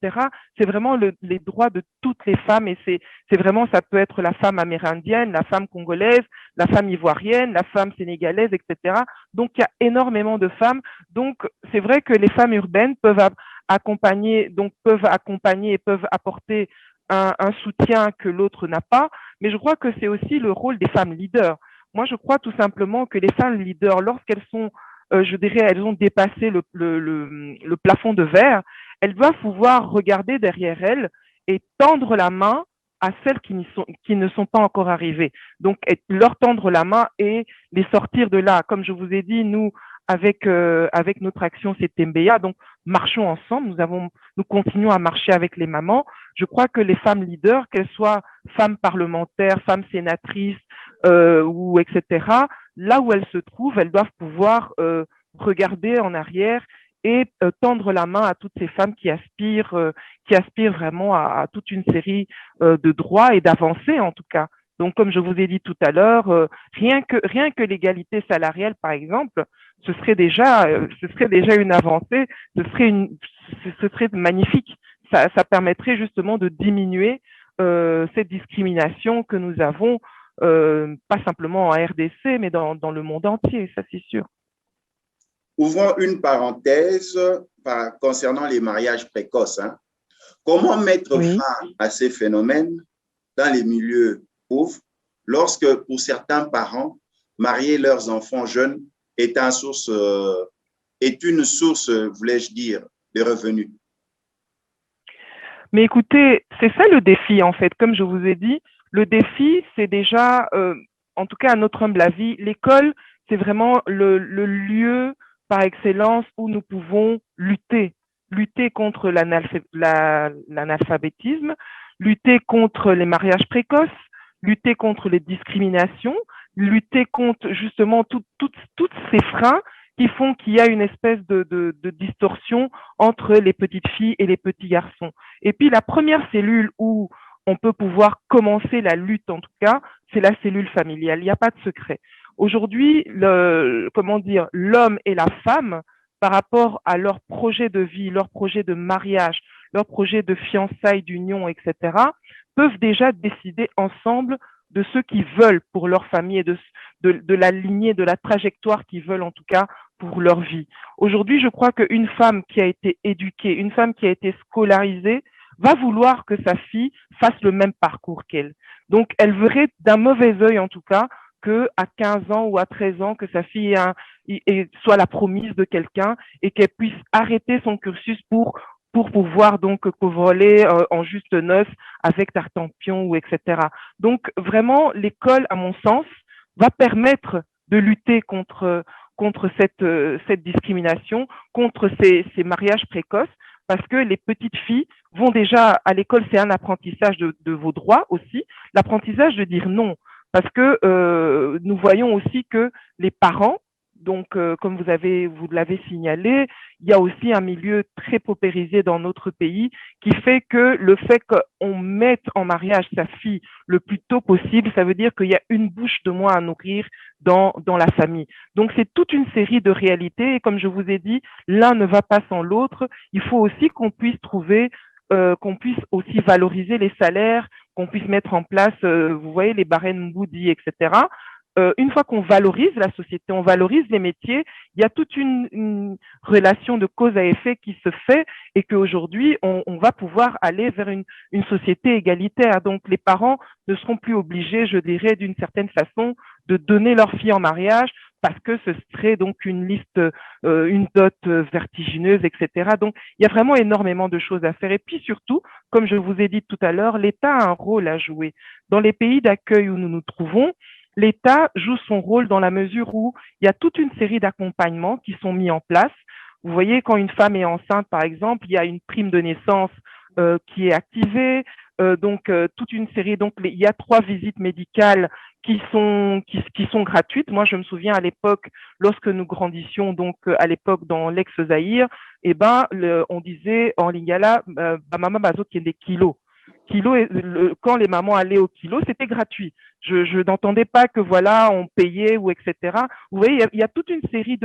C'est vraiment les droits de toutes les femmes et c'est vraiment, ça peut être la femme amérindienne, la femme congolaise, la femme ivoirienne, la femme sénégalaise, etc. Donc il y a énormément de femmes. Donc c'est vrai que les femmes urbaines peuvent accompagner et peuvent apporter un soutien que l'autre n'a pas, mais je crois que c'est aussi le rôle des femmes leaders. Moi, je crois tout simplement que les femmes leaders, lorsqu'elles sont, je dirais, elles ont dépassé le plafond de verre, elles doivent pouvoir regarder derrière elles et tendre la main à celles qui ne sont pas encore arrivées. Donc, leur tendre la main et les sortir de là. Comme je vous ai dit, nous, avec notre action CTMBA, donc marchons ensemble, nous continuons à marcher avec les mamans. Je crois que les femmes leaders, qu'elles soient femmes parlementaires, femmes sénatrices ou etc., là où elles se trouvent, elles doivent pouvoir regarder en arrière et tendre la main à toutes ces femmes qui aspirent vraiment à toute une série de droits et d'avancées en tout cas. Donc, comme je vous ai dit tout à l'heure, rien que l'égalité salariale, par exemple, ce serait déjà une avancée, ce serait magnifique. Ça permettrait justement de diminuer cette discrimination que nous avons pas simplement en RDC, mais dans le monde entier, ça c'est sûr. Ouvrons une parenthèse concernant les mariages précoces. Hein. Comment mettre fin à ces phénomènes dans les milieux pauvres lorsque, pour certains parents, marier leurs enfants jeunes est une source, voulais-je dire, de revenus? Mais écoutez, c'est ça le défi en fait. Comme je vous ai dit, le défi, c'est déjà, en tout cas à notre humble avis, l'école, c'est vraiment le lieu par excellence où nous pouvons lutter contre l'analphabétisme, lutter contre les mariages précoces, lutter contre les discriminations, lutter contre justement toutes ces freins qui font qu'il y a une espèce de distorsion entre les petites filles et les petits garçons. Et puis la première cellule où on peut pouvoir commencer la lutte, en tout cas, c'est la cellule familiale. Il n'y a pas de secret. Aujourd'hui, l'homme et la femme, par rapport à leur projet de vie, leur projet de mariage, leur projet de fiançailles, d'union, etc., peuvent déjà décider ensemble de ce qu'ils veulent pour leur famille et de la lignée, de la trajectoire qu'ils veulent en tout cas pour leur vie. Aujourd'hui, je crois qu'une femme qui a été éduquée, une femme qui a été scolarisée, va vouloir que sa fille fasse le même parcours qu'elle. Donc, elle verrait d'un mauvais œil, en tout cas, qu'à 15 ans ou à 13 ans, que sa fille soit la promise de quelqu'un et qu'elle puisse arrêter son cursus pour pouvoir donc voler en juste noces avec Tartampion ou etc. Donc, vraiment, l'école, à mon sens, va permettre de lutter contre cette discrimination, contre ces mariages précoces, parce que les petites filles vont déjà à l'école, c'est un apprentissage de vos droits aussi, l'apprentissage de dire non, parce que nous voyons aussi que les parents, donc comme vous l'avez signalé, il y a aussi un milieu très paupérisé dans notre pays qui fait que le fait qu'on mette en mariage sa fille le plus tôt possible, ça veut dire qu'il y a une bouche de moins à nourrir dans la famille. Donc c'est toute une série de réalités et comme je vous ai dit, l'un ne va pas sans l'autre. Il faut aussi qu'on puisse qu'on puisse aussi valoriser les salaires, qu'on puisse mettre en place, vous voyez, les barèmes Mboudi, etc. Une fois qu'on valorise la société, on valorise les métiers, il y a toute une relation de cause à effet qui se fait et qu'aujourd'hui, on va pouvoir aller vers une société égalitaire. Donc, les parents ne seront plus obligés, je dirais, d'une certaine façon, de donner leur fille en mariage parce que ce serait donc une liste, une dot vertigineuse, etc. Donc, il y a vraiment énormément de choses à faire. Et puis surtout, comme je vous ai dit tout à l'heure, l'État a un rôle à jouer. Dans les pays d'accueil où nous nous trouvons, l'État joue son rôle dans la mesure où il y a toute une série d'accompagnements qui sont mis en place. Vous voyez, quand une femme est enceinte, par exemple, il y a une prime de naissance qui est activée. Toute une série. Donc, il y a 3 visites médicales qui sont gratuites. Moi, je me souviens à l'époque, lorsque nous grandissions, donc à l'époque dans l'ex-Zaïre, on disait en lingala, maman bazot qui est des kilos. Quand les mamans allaient au kilo, c'était gratuit. Je n'entendais pas que voilà, on payait ou etc. Vous voyez, il y a toute une série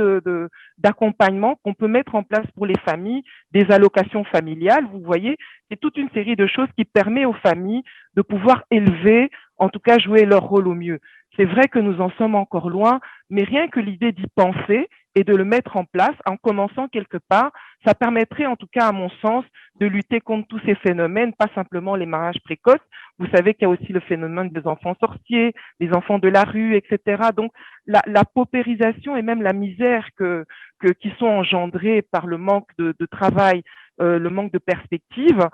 d'accompagnements qu'on peut mettre en place pour les familles, des allocations familiales, vous voyez, c'est toute une série de choses qui permet aux familles de pouvoir élever, en tout cas jouer leur rôle au mieux. C'est vrai que nous en sommes encore loin, mais rien que l'idée d'y penser et de le mettre en place en commençant quelque part, ça permettrait en tout cas à mon sens de lutter contre tous ces phénomènes, pas simplement les mariages précoces. Vous savez qu'il y a aussi le phénomène des enfants sorciers, des enfants de la rue, etc. Donc la paupérisation et même la misère qui sont engendrées par le manque de travail, le manque de perspective,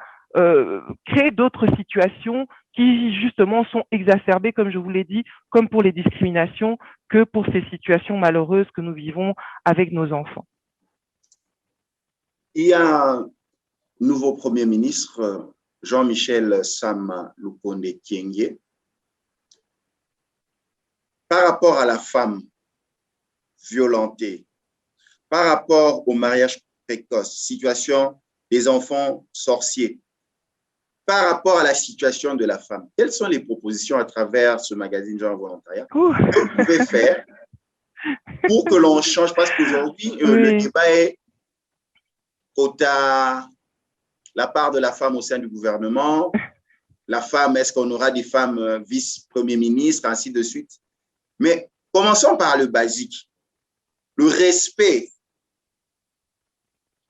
créent d'autres situations qui justement sont exacerbées, comme je vous l'ai dit, comme pour les discriminations, que pour ces situations malheureuses que nous vivons avec nos enfants. Il y a un nouveau Premier ministre, Jean-Michel Sama Lukonde Kyenge. Par rapport à la femme violentée, par rapport au mariage précoce, situation des enfants sorciers, par rapport à la situation de la femme, quelles sont les propositions à travers ce magazine Genre Volontariat que vous pouvez faire pour que l'on change? Parce qu'aujourd'hui, le débat est quota, la part de la femme au sein du gouvernement, la femme, est-ce qu'on aura des femmes vice-premier ministres, ainsi de suite. Mais commençons par le basique, le respect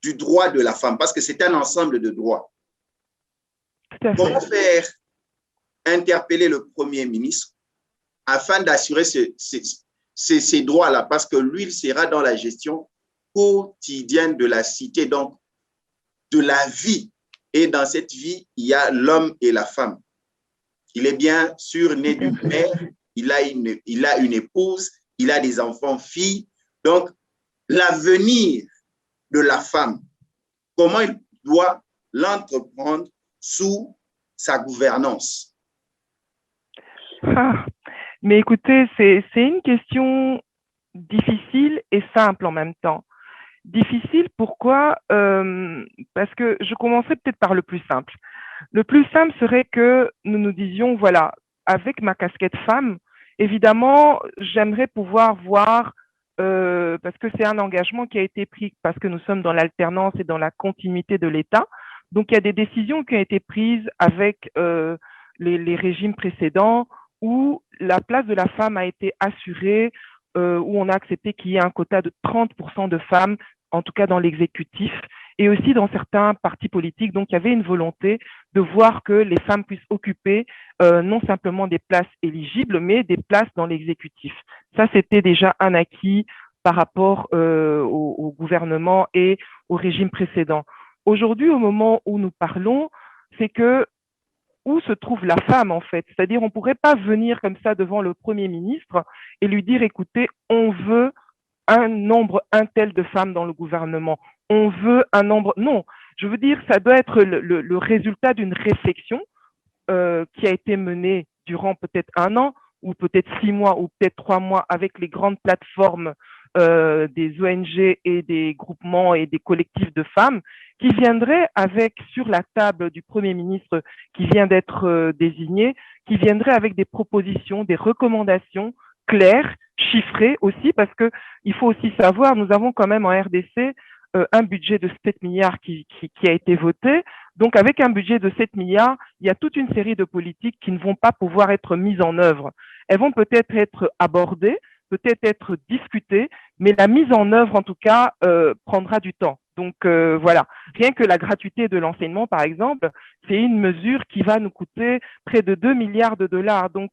du droit de la femme, parce que c'est un ensemble de droits. Comment faire interpeller le Premier ministre afin d'assurer ces droits-là, parce que lui, il sera dans la gestion quotidienne de la cité, donc de la vie. Et dans cette vie, il y a l'homme et la femme. Il est bien sûr né d'une mère, il a une épouse, il a des enfants, filles. Donc, l'avenir de la femme, comment il doit l'entreprendre sous sa gouvernance? Mais écoutez, c'est une question difficile et simple en même temps. Difficile, pourquoi? Parce que je commencerai peut-être par le plus simple. Le plus simple serait que nous nous disions, voilà, avec ma casquette femme, évidemment, j'aimerais pouvoir voir, parce que c'est un engagement qui a été pris, parce que nous sommes dans l'alternance et dans la continuité de l'État. Donc, il y a des décisions qui ont été prises avec les régimes précédents où la place de la femme a été assurée, où on a accepté qu'il y ait un quota de 30% de femmes, en tout cas dans l'exécutif, et aussi dans certains partis politiques. Donc, il y avait une volonté de voir que les femmes puissent occuper non simplement des places éligibles, mais des places dans l'exécutif. Ça, c'était déjà un acquis par rapport au gouvernement et au régime précédent. Aujourd'hui, au moment où nous parlons, c'est que où se trouve la femme, en fait. C'est-à-dire, on ne pourrait pas venir comme ça devant le Premier ministre et lui dire, écoutez, on veut un nombre un tel de femmes dans le gouvernement. On veut un nombre... Non, je veux dire, ça doit être le résultat d'une réflexion qui a été menée durant peut-être 1 an, ou peut-être 6 mois, ou peut-être 3 mois, avec les grandes plateformes des ONG et des groupements et des collectifs de femmes, qui viendraient avec, sur la table du Premier ministre qui vient d'être désigné, qui viendraient avec des propositions, des recommandations claires, chiffrées aussi, parce que il faut aussi savoir, nous avons quand même en RDC un budget de 7 milliards qui a été voté. Donc, avec un budget de 7 milliards, il y a toute une série de politiques qui ne vont pas pouvoir être mises en œuvre. Elles vont peut-être être abordées, peut-être être discutées, mais la mise en œuvre, en tout cas, prendra du temps. Donc, voilà. Rien que la gratuité de l'enseignement, par exemple, c'est une mesure qui va nous coûter près de 2 milliards de dollars. Donc,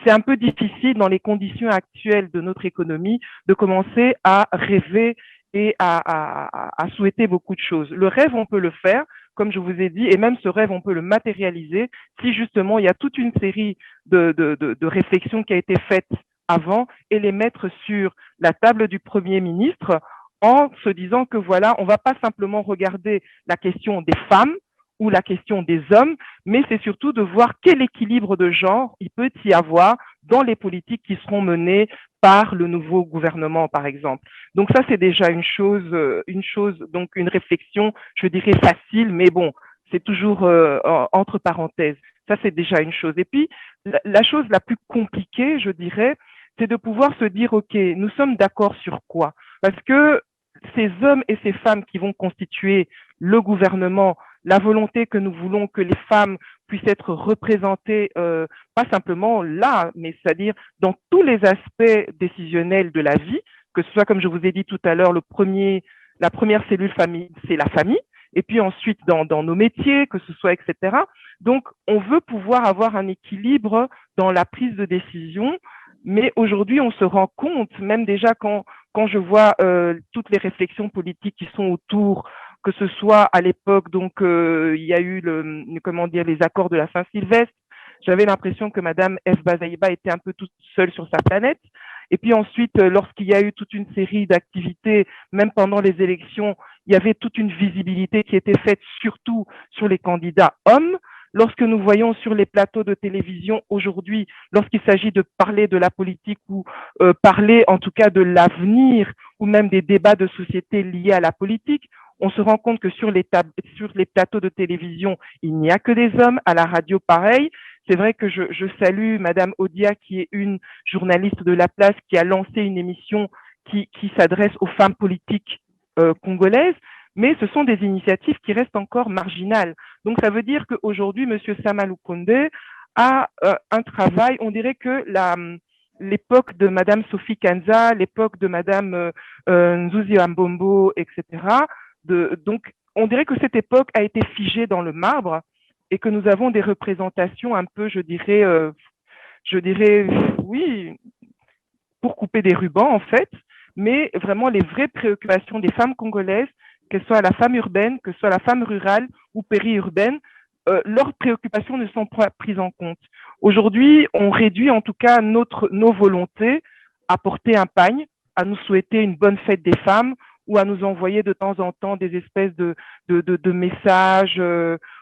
c'est un peu difficile dans les conditions actuelles de notre économie de commencer à rêver et à souhaiter beaucoup de choses. Le rêve, on peut le faire, comme je vous ai dit, et même ce rêve, on peut le matérialiser si justement il y a toute une série de réflexions qui a été faite avant et les mettre sur la table du Premier ministre en se disant que voilà, on ne va pas simplement regarder la question des femmes ou la question des hommes, mais c'est surtout de voir quel équilibre de genre il peut y avoir dans les politiques qui seront menées par le nouveau gouvernement, par exemple. Donc ça, c'est déjà une chose, donc une réflexion, je dirais facile, mais bon, c'est toujours entre parenthèses. Ça, c'est déjà une chose. Et puis, la chose la plus compliquée, je dirais, c'est de pouvoir se dire, OK, nous sommes d'accord sur quoi? Parce que ces hommes et ces femmes qui vont constituer le gouvernement, la volonté que nous voulons que les femmes puissent être représentées, pas simplement là, mais c'est-à-dire dans tous les aspects décisionnels de la vie, que ce soit, comme je vous ai dit tout à l'heure, la première cellule famille, c'est la famille, et puis ensuite dans nos métiers, que ce soit, etc. Donc, on veut pouvoir avoir un équilibre dans la prise de décision, mais aujourd'hui, on se rend compte, même déjà quand je vois toutes les réflexions politiques qui sont autour, que ce soit à l'époque, donc il y a eu les accords de la Saint-Sylvestre. J'avais l'impression que Madame F. Bazaïba était un peu toute seule sur sa planète. Et puis ensuite, lorsqu'il y a eu toute une série d'activités, même pendant les élections, il y avait toute une visibilité qui était faite surtout sur les candidats hommes. Lorsque nous voyons sur les plateaux de télévision aujourd'hui, lorsqu'il s'agit de parler de la politique ou parler en tout cas de l'avenir ou même des débats de société liés à la politique, on se rend compte que sur les plateaux de télévision, il n'y a que des hommes, à la radio pareil. C'est vrai que je salue Madame Odia, qui est une journaliste de la place, qui a lancé une émission qui s'adresse aux femmes politiques congolaises. mais ce sont des initiatives qui restent encore marginales. Donc, ça veut dire qu'aujourd'hui, M. Samalou Condé a un travail, on dirait que l'époque de Madame Sophie Kanza, l'époque de Madame Nzuzi Ambombo, etc. Donc, on dirait que cette époque a été figée dans le marbre et que nous avons des représentations un peu, je dirais, oui, pour couper des rubans, en fait, mais vraiment les vraies préoccupations des femmes congolaises, que ce soit la femme urbaine, que ce soit la femme rurale ou périurbaine, leurs préoccupations ne sont pas prises en compte. Aujourd'hui, on réduit en tout cas nos volontés à porter un pagne, à nous souhaiter une bonne fête des femmes ou à nous envoyer de temps en temps des espèces de messages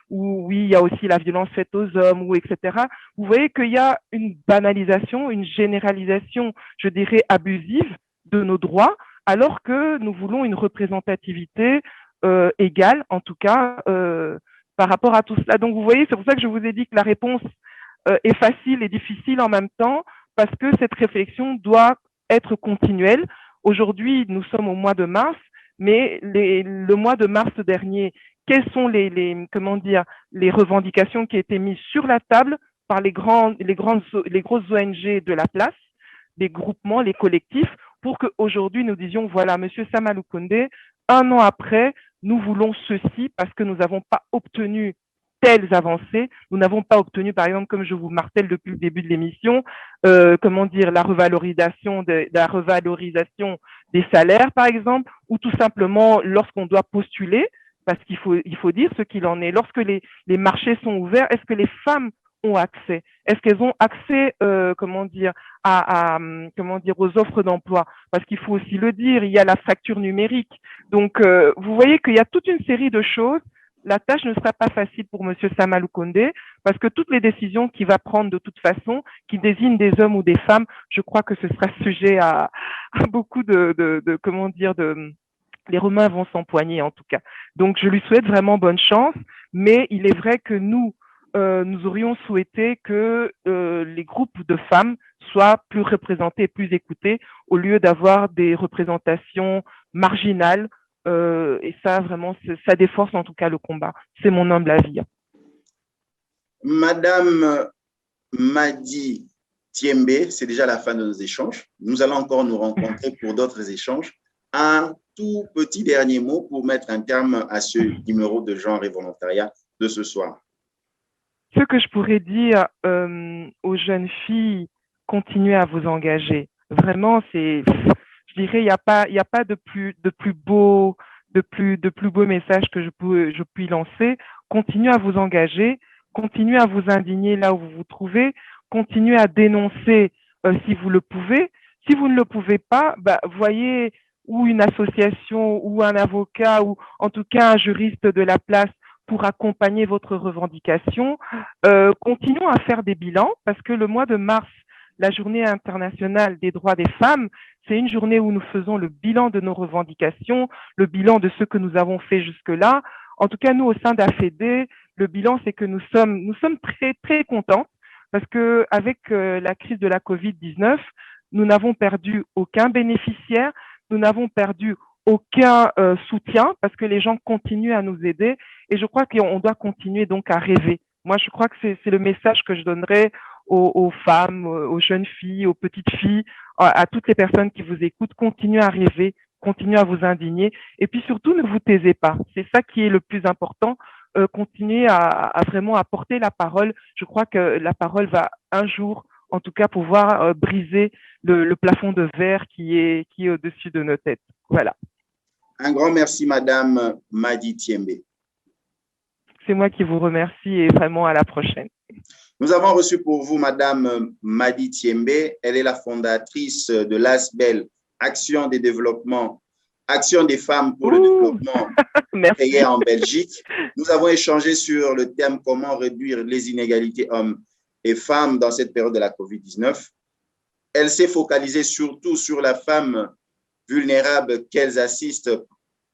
où oui, il y a aussi la violence faite aux hommes, ou etc. Vous voyez qu'il y a une banalisation, une généralisation, je dirais, abusive de nos droits, alors que nous voulons une représentativité égale, en tout cas, par rapport à tout cela. Donc, vous voyez, c'est pour ça que je vous ai dit que la réponse est facile et difficile en même temps, parce que cette réflexion doit être continuelle. Aujourd'hui, nous sommes au mois de mars, mais le mois de mars dernier, quelles sont les revendications qui étaient mises sur la table par les grosses ONG de la place, les groupements, les collectifs, pour qu'aujourd'hui nous disions, voilà, Monsieur Samalou Condé, un an après, nous voulons ceci parce que nous n'avons pas obtenu telles avancées. Nous n'avons pas obtenu, par exemple, comme je vous martèle depuis le début de l'émission, la revalorisation des salaires, par exemple, ou tout simplement lorsqu'on doit postuler, parce qu'il faut dire ce qu'il en est. Lorsque les marchés sont ouverts, est-ce que les femmes ont accès? Est-ce qu'elles ont accès, aux offres d'emploi? Parce qu'il faut aussi le dire, il y a la fracture numérique. Donc, vous voyez qu'il y a toute une série de choses. La tâche ne sera pas facile pour M. Samalou Condé parce que toutes les décisions qu'il va prendre de toute façon, qui désignent des hommes ou des femmes, je crois que ce sera sujet à beaucoup les Romains vont s'empoigner en tout cas. Donc, je lui souhaite vraiment bonne chance, mais il est vrai que nous aurions souhaité que les groupes de femmes soient plus représentés et plus écoutés au lieu d'avoir des représentations marginales. Et ça, vraiment, ça déforce en tout cas le combat. C'est mon humble avis. Madame Madi Tiembe, c'est déjà la fin de nos échanges. Nous allons encore nous rencontrer pour d'autres échanges. Un tout petit dernier mot pour mettre un terme à ce numéro de genre et volontariat de ce soir. Ce que je pourrais dire aux jeunes filles, continuez à vous engager. Vraiment, je dirais, il n'y a pas de plus beau message que je puis lancer. Continuez à vous engager, continuez à vous indigner là où vous vous trouvez, continuez à dénoncer si vous le pouvez. Si vous ne le pouvez pas, voyez ou une association ou un avocat ou en tout cas un juriste de la place pour accompagner votre revendication. Continuons à faire des bilans parce que le mois de mars, la journée internationale des droits des femmes, c'est une journée où nous faisons le bilan de nos revendications, le bilan de ce que nous avons fait jusque-là. En tout cas, nous, au sein d'AFED, le bilan, c'est que nous sommes très, très contents parce que avec la crise de la COVID-19, nous n'avons perdu aucun bénéficiaire, nous n'avons perdu aucun soutien parce que les gens continuent à nous aider et je crois qu'on doit continuer donc à rêver. Moi, je crois que c'est le message que je donnerais aux femmes, aux jeunes filles, aux petites filles, à toutes les personnes qui vous écoutent. Continuez à rêver, continuez à vous indigner et puis surtout ne vous taisez pas. C'est ça qui est le plus important. Continuez à vraiment à porter la parole. Je crois que la parole va un jour en tout cas pouvoir briser le plafond de verre qui est au-dessus de nos têtes. Voilà. Un grand merci, Madame Madi Tiembe. C'est moi qui vous remercie et vraiment à la prochaine. Nous avons reçu pour vous Madame Madi Tiembe. Elle est la fondatrice de l'ASBEL, Action des femmes pour le développement créée en Belgique. Nous avons échangé sur le thème comment réduire les inégalités hommes et femmes dans cette période de la COVID-19. Elle s'est focalisée surtout sur la femme vulnérables qu'elles assistent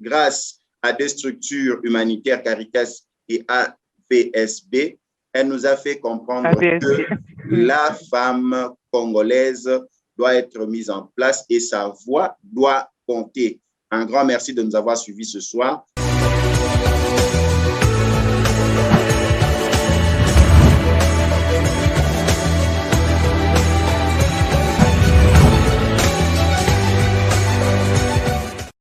grâce à des structures humanitaires Caritas et APSB. Elle nous a fait comprendre que la femme congolaise doit être mise en place et sa voix doit compter. Un grand merci de nous avoir suivis ce soir.